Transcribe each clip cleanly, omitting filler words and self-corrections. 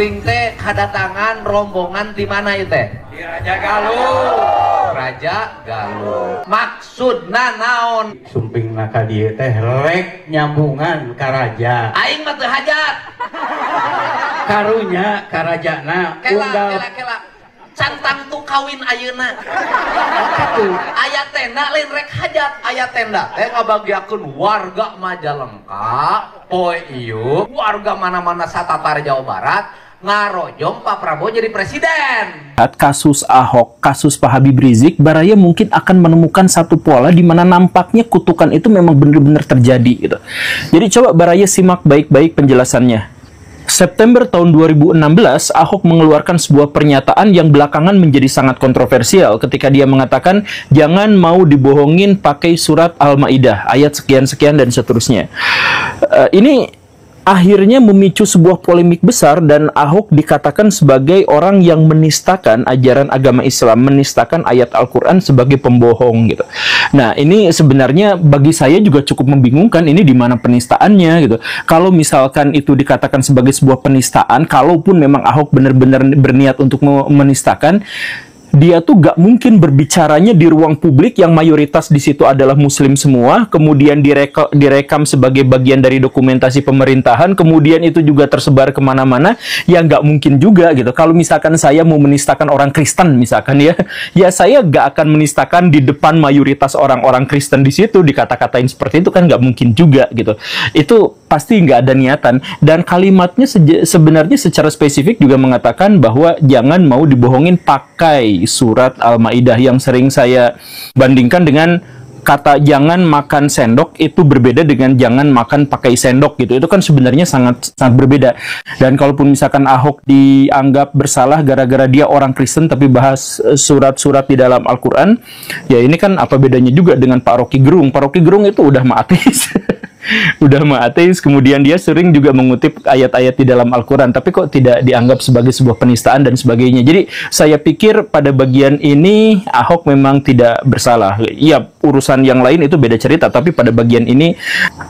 kuring teh kedatangan rombongan di mana itu teh? Di Raja Galuh. Raja Galuh. Maksudna naon? Sumpingna ka dieu teh rek nyambungan ka raja. Aing mah teu hajat. Karunya ka rajana Kela. Cantang tuh kawin ayeuna. Kitu. Aya tenda lain rek hajat, aya tenda teh ngabagiakeun warga Majalengka, poe ieu warga mana-mana satatar Jawa Barat ngarojong Pak Prabowo jadi presiden. Kasus Ahok, kasus Pak Habib Rizik, Baraya mungkin akan menemukan satu pola di mana nampaknya kutukan itu memang benar-benar terjadi gitu. Jadi coba Baraya simak baik-baik penjelasannya. September tahun 2016, Ahok mengeluarkan sebuah pernyataan yang belakangan menjadi sangat kontroversial ketika dia mengatakan jangan mau dibohongin pakai surat Al-Maidah ayat sekian-sekian dan seterusnya. Ini akhirnya memicu sebuah polemik besar dan Ahok dikatakan sebagai orang yang menistakan ajaran agama Islam, menistakan ayat Al-Quran sebagai pembohong gitu. Nah ini sebenarnya bagi saya juga cukup membingungkan, ini di mana penistaannya gitu. Kalau misalkan itu dikatakan sebagai sebuah penistaan, kalaupun memang Ahok benar-benar berniat untuk menistakan, dia tuh gak mungkin berbicaranya di ruang publik yang mayoritas di situ adalah muslim semua, kemudian direkam sebagai bagian dari dokumentasi pemerintahan, kemudian itu juga tersebar kemana-mana, ya gak mungkin juga gitu. Kalau misalkan saya mau menistakan orang Kristen misalkan ya saya gak akan menistakan di depan mayoritas orang-orang Kristen di situ, dikata-katain seperti itu kan gak mungkin juga gitu. Itu pasti nggak ada niatan, dan kalimatnya sebenarnya secara spesifik juga mengatakan bahwa jangan mau dibohongin pakai surat Al-Maidah, yang sering saya bandingkan dengan kata jangan makan sendok itu berbeda dengan jangan makan pakai sendok gitu. Itu kan sebenarnya sangat berbeda. Dan kalaupun misalkan Ahok dianggap bersalah gara-gara dia orang Kristen tapi bahas surat-surat di dalam Al-Quran, ya ini kan apa bedanya juga dengan Pak Rocky Gerung. Pak Rocky Gerung itu udah mah ateis. Udah mah ateis, kemudian dia sering juga mengutip ayat-ayat di dalam Al-Quran, tapi kok tidak dianggap sebagai sebuah penistaan dan sebagainya. Jadi saya pikir pada bagian ini Ahok memang tidak bersalah. Iya, urusan yang lain itu beda cerita, tapi pada bagian ini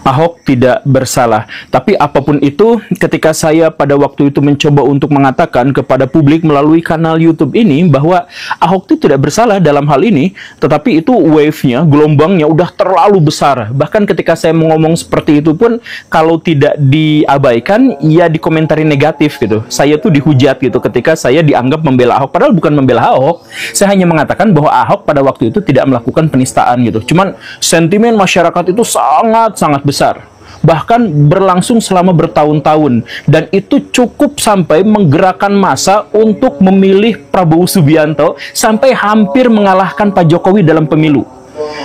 Ahok tidak bersalah. Tapi apapun itu, ketika saya pada waktu itu mencoba untuk mengatakan kepada publik melalui kanal YouTube ini bahwa Ahok itu tidak bersalah dalam hal ini, tetapi itu wave-nya, gelombangnya udah terlalu besar. Bahkan ketika saya ngomong seperti itu pun, kalau tidak diabaikan, ya dikomentari negatif gitu. Saya tuh dihujat gitu ketika saya dianggap membela Ahok, padahal bukan membela Ahok. Saya hanya mengatakan bahwa Ahok pada waktu itu tidak melakukan penistaan gitu. Cuman sentimen masyarakat itu sangat-sangat besar, bahkan berlangsung selama bertahun-tahun, dan itu cukup sampai menggerakkan massa untuk memilih Prabowo Subianto sampai hampir mengalahkan Pak Jokowi dalam pemilu.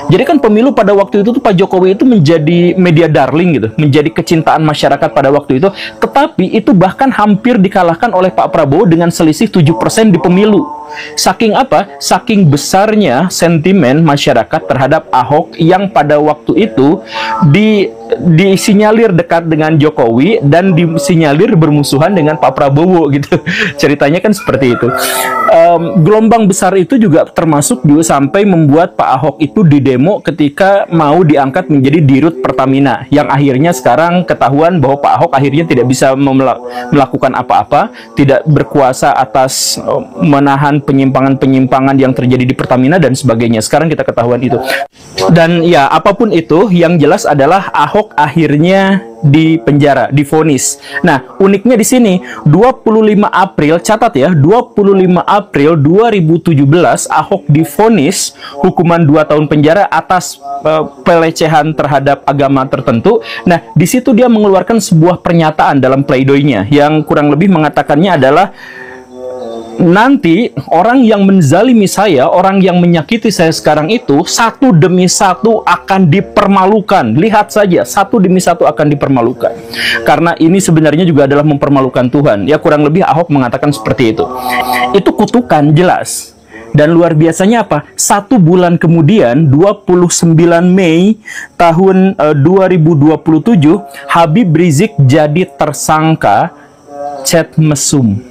Jadi kan pemilu pada waktu itu tuh Pak Jokowi itu menjadi media darling gitu, menjadi kecintaan masyarakat pada waktu itu, tetapi itu bahkan hampir dikalahkan oleh Pak Prabowo dengan selisih 7% di pemilu. Saking apa? Saking besarnya sentimen masyarakat terhadap Ahok yang pada waktu itu disinyalir dekat dengan Jokowi dan disinyalir bermusuhan dengan Pak Prabowo gitu. Ceritanya kan seperti itu. Gelombang besar itu juga termasuk juga sampai membuat Pak Ahok itu didemo ketika mau diangkat menjadi dirut Pertamina, yang akhirnya sekarang ketahuan bahwa Pak Ahok akhirnya tidak bisa melakukan apa-apa, tidak berkuasa atas menahan penyimpangan-penyimpangan yang terjadi di Pertamina dan sebagainya. Sekarang kita ketahuan itu. Dan ya apapun itu, yang jelas adalah Ahok akhirnya di penjara, divonis. Nah, uniknya di sini 25 April, catat ya, 25 April 2017 Ahok divonis hukuman 2 tahun penjara atas pelecehan terhadap agama tertentu. Nah, di situ dia mengeluarkan sebuah pernyataan dalam pleidoinya yang kurang lebih mengatakannya adalah, nanti orang yang menzalimi saya, orang yang menyakiti saya sekarang itu, satu demi satu akan dipermalukan. Lihat saja, satu demi satu akan dipermalukan. Karena ini sebenarnya juga adalah mempermalukan Tuhan. Ya kurang lebih Ahok mengatakan seperti itu. Itu kutukan jelas. Dan luar biasanya apa? 1 bulan kemudian, 29 Mei tahun 2027, Habib Rizik jadi tersangka chat mesum.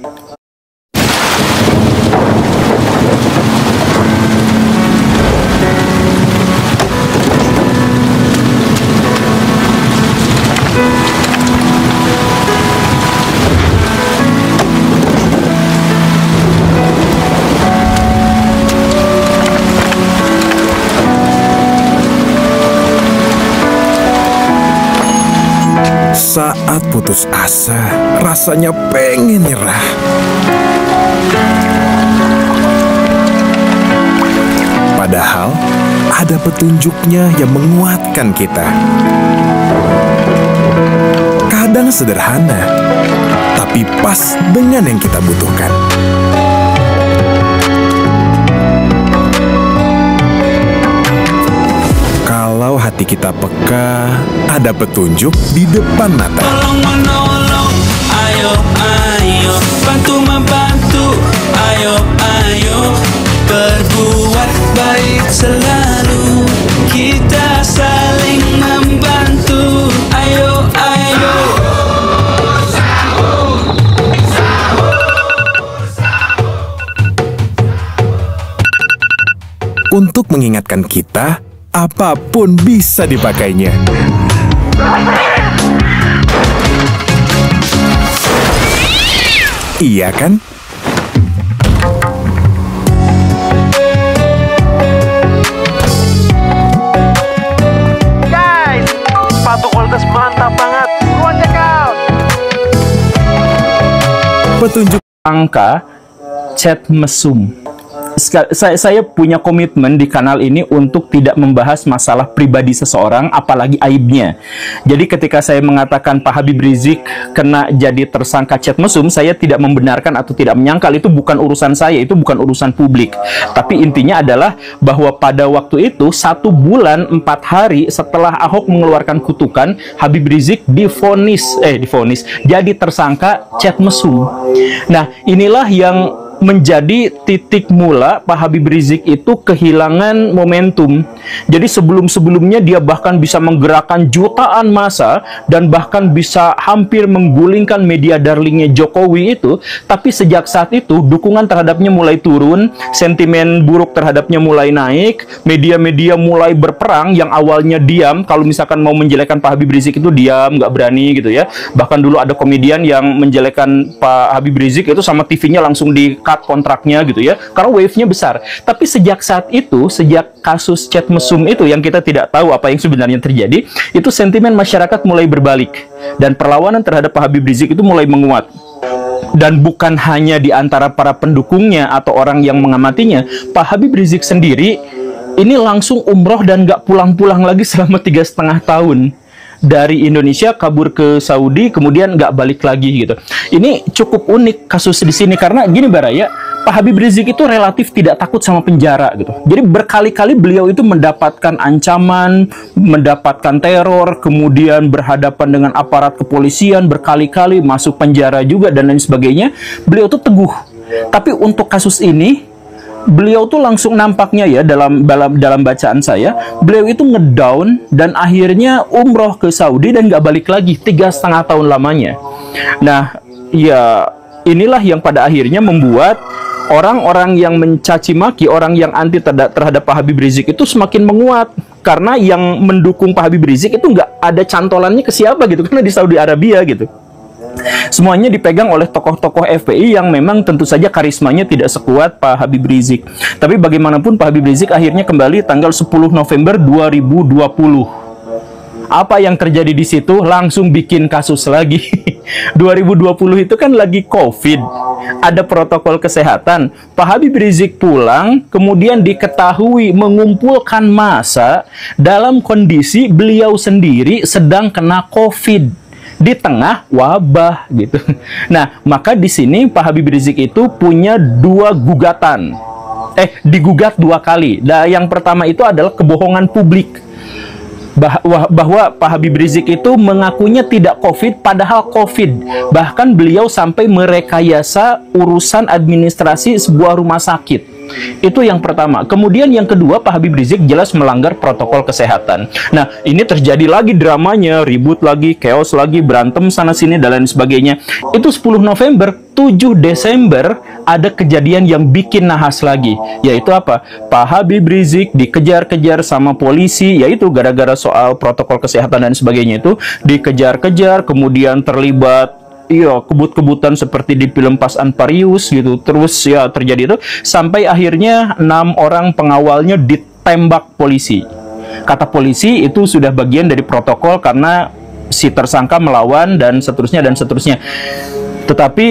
Saat putus asa, rasanya pengen nyerah. Padahal ada petunjuknya yang menguatkan kita. Kadang sederhana, tapi pas dengan yang kita butuhkan. Kalau hati kita peka, ada petunjuk di depan mata. Tolong menolong, ayo, ayo, bantu membantu, ayo, ayo, berbuat baik selalu, kita saling membantu, ayo, ayo. Untuk mengingatkan kita, apapun bisa dipakainya. Iya kan? Guys, sepatu kualitas mantap banget. Go check out. Petunjuk Angka chat mesum. Saya punya komitmen di kanal ini untuk tidak membahas masalah pribadi seseorang, apalagi aibnya. Jadi ketika saya mengatakan Pak Habib Rizik kena jadi tersangka chat mesum, saya tidak membenarkan atau tidak menyangkal. Itu bukan urusan saya, itu bukan urusan publik. Tapi intinya adalah bahwa pada waktu itu 1 bulan 4 hari setelah Ahok mengeluarkan kutukan, Habib Rizik divonis jadi tersangka chat mesum. Nah, inilah yang menjadi titik mula Pak Habib Rizik itu kehilangan momentum. Jadi sebelum-sebelumnya dia bahkan bisa menggerakkan jutaan massa dan bahkan bisa hampir menggulingkan media darlingnya Jokowi itu. Tapi sejak saat itu dukungan terhadapnya mulai turun, sentimen buruk terhadapnya mulai naik, media-media mulai berperang yang awalnya diam. Kalau misalkan mau menjelekkan Pak Habib Rizik itu diam, nggak berani gitu ya. Bahkan dulu ada komedian yang menjelekkan Pak Habib Rizik itu sama TV-nya langsung di cut kontraknya gitu ya, karena wave-nya besar. Tapi sejak saat itu, sejak kasus chat mesum itu yang kita tidak tahu apa yang sebenarnya terjadi, itu sentimen masyarakat mulai berbalik dan perlawanan terhadap Pak Habib Rizik itu mulai menguat. Dan bukan hanya di antara para pendukungnya atau orang yang mengamatinya, Pak Habib Rizik sendiri ini langsung umroh dan nggak pulang-pulang lagi selama 3,5 tahun. Dari Indonesia kabur ke Saudi, kemudian nggak balik lagi gitu. Ini cukup unik kasus di sini karena gini Baraya, Pak Habib Rizik itu relatif tidak takut sama penjara gitu. Jadi berkali-kali beliau itu mendapatkan ancaman, mendapatkan teror, kemudian berhadapan dengan aparat kepolisian, berkali-kali masuk penjara juga dan lain sebagainya. Beliau tuh teguh. Tapi untuk kasus ini beliau tuh langsung nampaknya ya dalam bacaan saya, beliau itu ngedown dan akhirnya umroh ke Saudi dan nggak balik lagi 3,5 tahun lamanya. Nah, ya inilah yang pada akhirnya membuat orang-orang yang mencaci maki, orang yang anti terhadap Pak Habib Rizik itu semakin menguat. Karena yang mendukung Pak Habib Rizik itu nggak ada cantolannya ke siapa gitu, karena di Saudi Arabia gitu. Semuanya dipegang oleh tokoh-tokoh FPI yang memang tentu saja karismanya tidak sekuat Pak Habib Rizik. Tapi bagaimanapun Pak Habib Rizik akhirnya kembali tanggal 10 November 2020. Apa yang terjadi di situ? Langsung bikin kasus lagi. 2020 itu kan lagi COVID. Ada protokol kesehatan. Pak Habib Rizik pulang, kemudian diketahui mengumpulkan massa dalam kondisi beliau sendiri sedang kena COVID di tengah wabah gitu. Nah, maka di sini Pak Habib Rizik itu punya 2 gugatan. Digugat 2 kali. Nah, yang pertama itu adalah kebohongan publik. Bahwa Pak Habib Rizik itu mengakunya tidak COVID padahal COVID. Bahkan beliau sampai merekayasa urusan administrasi sebuah rumah sakit. Itu yang pertama. Kemudian yang kedua, Pak Habib Rizik jelas melanggar protokol kesehatan. Nah, ini terjadi lagi dramanya, ribut lagi, chaos lagi, berantem sana-sini, dan lain sebagainya. Itu 10 November, 7 Desember, ada kejadian yang bikin nahas lagi. Yaitu apa? Pak Habib Rizik dikejar-kejar sama polisi, yaitu gara-gara soal protokol kesehatan dan sebagainya itu. Dikejar-kejar, kemudian terlibat kebut-kebutan seperti di film Fast and Furious gitu. Terus ya terjadi itu sampai akhirnya 6 orang pengawalnya ditembak polisi. Kata polisi itu sudah bagian dari protokol karena si tersangka melawan dan seterusnya dan seterusnya. Tetapi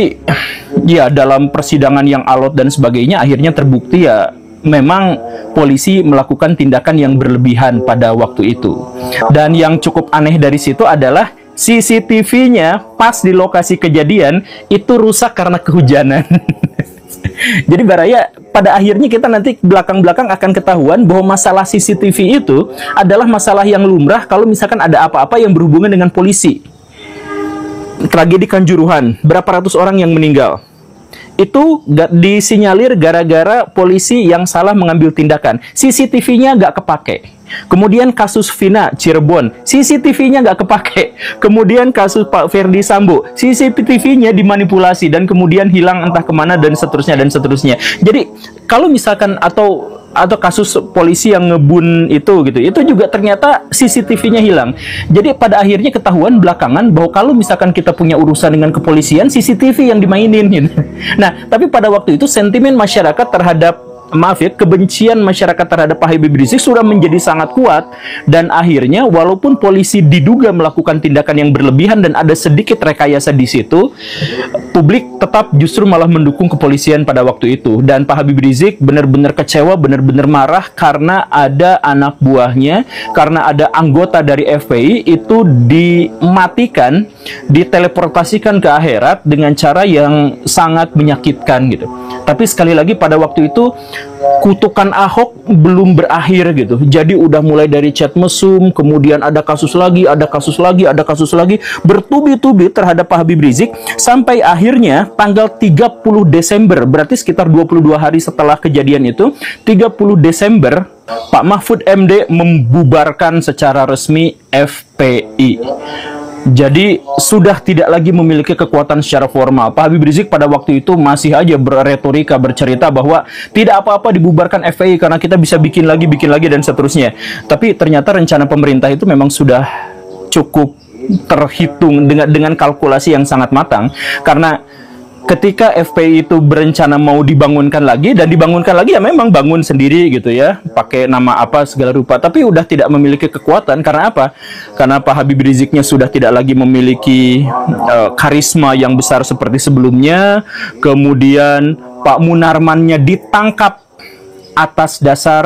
ya dalam persidangan yang alot dan sebagainya akhirnya terbukti ya memang polisi melakukan tindakan yang berlebihan pada waktu itu. Dan yang cukup aneh dari situ adalah CCTV-nya pas di lokasi kejadian itu rusak karena kehujanan. Jadi Baraya, pada akhirnya kita nanti belakang-belakang akan ketahuan bahwa masalah CCTV itu adalah masalah yang lumrah kalau misalkan ada apa-apa yang berhubungan dengan polisi. Tragedi Kanjuruhan, berapa ratus orang yang meninggal. Itu disinyalir gara-gara polisi yang salah mengambil tindakan. CCTV-nya nggak kepake. Kemudian kasus Vina Cirebon, CCTV-nya nggak kepake. Kemudian kasus Pak Ferdi Sambo, CCTV-nya dimanipulasi dan kemudian hilang entah kemana dan seterusnya dan seterusnya. Jadi kalau misalkan atau kasus polisi yang ngebun itu juga ternyata CCTV-nya hilang. Jadi pada akhirnya ketahuan belakangan bahwa kalau misalkan kita punya urusan dengan kepolisian, CCTV yang dimainin gitu. Nah, tapi pada waktu itu sentimen masyarakat terhadap kebencian masyarakat terhadap Pak Habib Rizik sudah menjadi sangat kuat, dan akhirnya walaupun polisi diduga melakukan tindakan yang berlebihan dan ada sedikit rekayasa di situ, publik tetap justru malah mendukung kepolisian pada waktu itu. Dan Pak Habib Rizik benar-benar kecewa, benar-benar marah karena ada anak buahnya, karena ada anggota dari FPI itu dimatikan, diteleportasikan ke akhirat dengan cara yang sangat menyakitkan gitu. Tapi sekali lagi pada waktu itu kutukan Ahok belum berakhir gitu. Jadi udah mulai dari chat mesum, kemudian ada kasus lagi, ada kasus lagi, ada kasus lagi, bertubi-tubi terhadap Pak Habib Rizik sampai akhirnya tanggal 30 Desember, berarti sekitar 22 hari setelah kejadian itu, 30 Desember Pak Mahfud MD membubarkan secara resmi FPI. Jadi sudah tidak lagi memiliki kekuatan secara formal. Pak Habib Rizik pada waktu itu masih aja berretorika, bercerita bahwa tidak apa-apa dibubarkan FPI karena kita bisa bikin lagi dan seterusnya. Tapi ternyata rencana pemerintah itu memang sudah cukup terhitung dengan kalkulasi yang sangat matang. Karena ketika FPI itu berencana mau dibangunkan lagi, dan dibangunkan lagi ya memang bangun sendiri gitu ya, pakai nama apa segala rupa, tapi udah tidak memiliki kekuatan. Karena apa? Karena Pak Habib Riziknya sudah tidak lagi memiliki karisma yang besar seperti sebelumnya. Kemudian Pak Munarmannya ditangkap atas dasar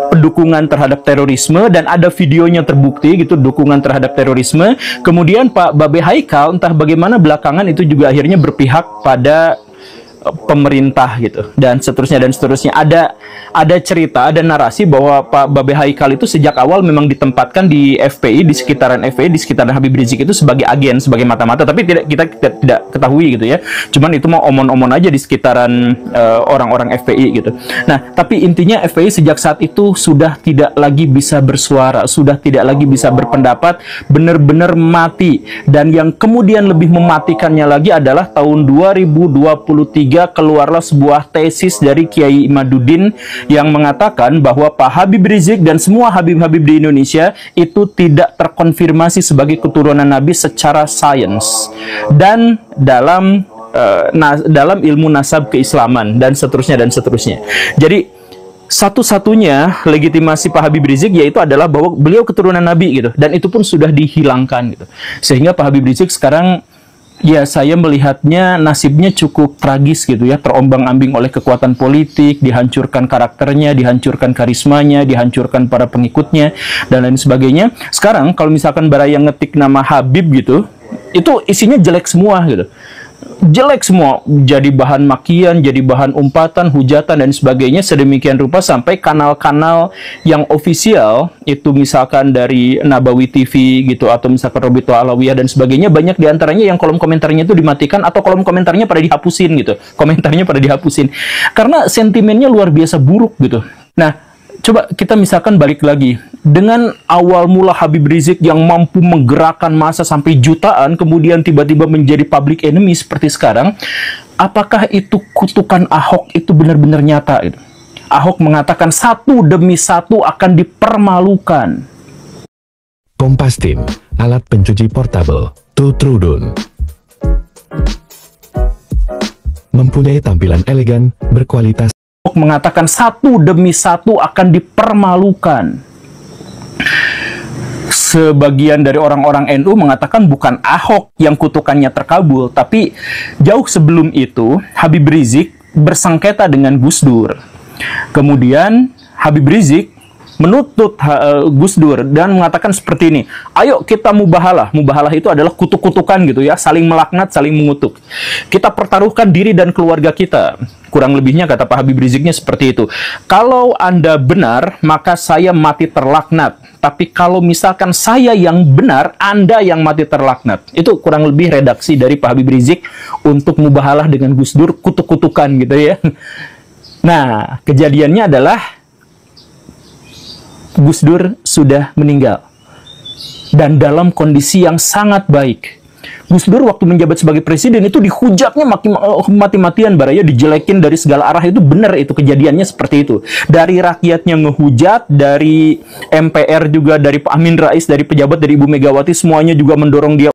dukungan terhadap terorisme, dan ada videonya terbukti gitu, dukungan terhadap terorisme. Kemudian Pak Babe Haikal entah bagaimana belakangan itu juga akhirnya berpihak pada pemerintah gitu, dan seterusnya dan seterusnya. Ada cerita, ada narasi bahwa Pak Babe Haikal itu sejak awal memang ditempatkan di FPI, di sekitaran FPI, di sekitaran Habib Rizik itu sebagai agen, sebagai mata-mata, tapi kita tidak ketahui gitu ya. Cuman itu mau omon-omon aja di sekitaran orang-orang FPI gitu. Nah, tapi intinya FPI sejak saat itu sudah tidak lagi bisa bersuara, sudah tidak lagi bisa berpendapat, benar-benar mati. Dan yang kemudian lebih mematikannya lagi adalah tahun 2023 keluarlah sebuah tesis dari Kiai Imaduddin yang mengatakan bahwa Pak Habib Rizik dan semua Habib-Habib di Indonesia itu tidak terkonfirmasi sebagai keturunan Nabi secara sains dan dalam ilmu nasab keislaman dan seterusnya dan seterusnya. Jadi satu-satunya legitimasi Pak Habib Rizik yaitu adalah bahwa beliau keturunan Nabi gitu, dan itu pun sudah dihilangkan gitu. Sehingga Pak Habib Rizik sekarang, ya saya melihatnya nasibnya cukup tragis gitu ya, terombang-ambing oleh kekuatan politik, dihancurkan karakternya, dihancurkan karismanya, dihancurkan para pengikutnya, dan lain sebagainya. Sekarang kalau misalkan Baraya ngetik nama Habib gitu, itu isinya jelek semua gitu. Jelek semua, jadi bahan makian, jadi bahan umpatan, hujatan, dan sebagainya, sedemikian rupa sampai kanal-kanal yang ofisial itu misalkan dari Nabawi TV gitu, atau misalkan Robitul Alawiyah dan sebagainya, banyak diantaranya yang kolom komentarnya itu dimatikan atau kolom komentarnya pada dihapusin gitu, komentarnya pada dihapusin karena sentimennya luar biasa buruk gitu. Nah, coba kita misalkan balik lagi dengan awal mula Habib Rizik yang mampu menggerakkan massa sampai jutaan, kemudian tiba-tiba menjadi public enemy seperti sekarang. Apakah itu kutukan Ahok itu benar-benar nyata gitu? Ahok mengatakan satu demi satu akan dipermalukan. Kompas Tim, alat pencuci portable, Tutrudun. Mempunyai tampilan elegan, berkualitas. Mengatakan satu demi satu akan dipermalukan. sebagian dari orang-orang NU mengatakan bukan Ahok yang kutukannya terkabul, tapi jauh sebelum itu Habib Rizik bersengketa dengan Gus Dur. Kemudian Habib Rizik menuntut Gus Dur dan mengatakan seperti ini, ayo kita mubahalah. Mubahalah itu adalah kutuk-kutukan gitu ya, saling melaknat, saling mengutuk. Kita pertaruhkan diri dan keluarga kita. Kurang lebihnya kata Pak Habib Riziknya seperti itu. Kalau Anda benar, maka saya mati terlaknat. Tapi kalau misalkan saya yang benar, Anda yang mati terlaknat. Itu kurang lebih redaksi dari Pak Habib Rizik untuk mubahalah dengan Gus Dur, kutuk-kutukan gitu ya. Nah, kejadiannya adalah Gus Dur sudah meninggal dan dalam kondisi yang sangat baik. Gus Dur waktu menjabat sebagai presiden itu dihujatnya mati-matian, Baraya, dijelekin dari segala arah. Itu benar, itu kejadiannya seperti itu. Dari rakyatnya ngehujat, dari MPR juga, dari Pak Amin Rais, dari pejabat, dari Ibu Megawati, semuanya juga mendorong dia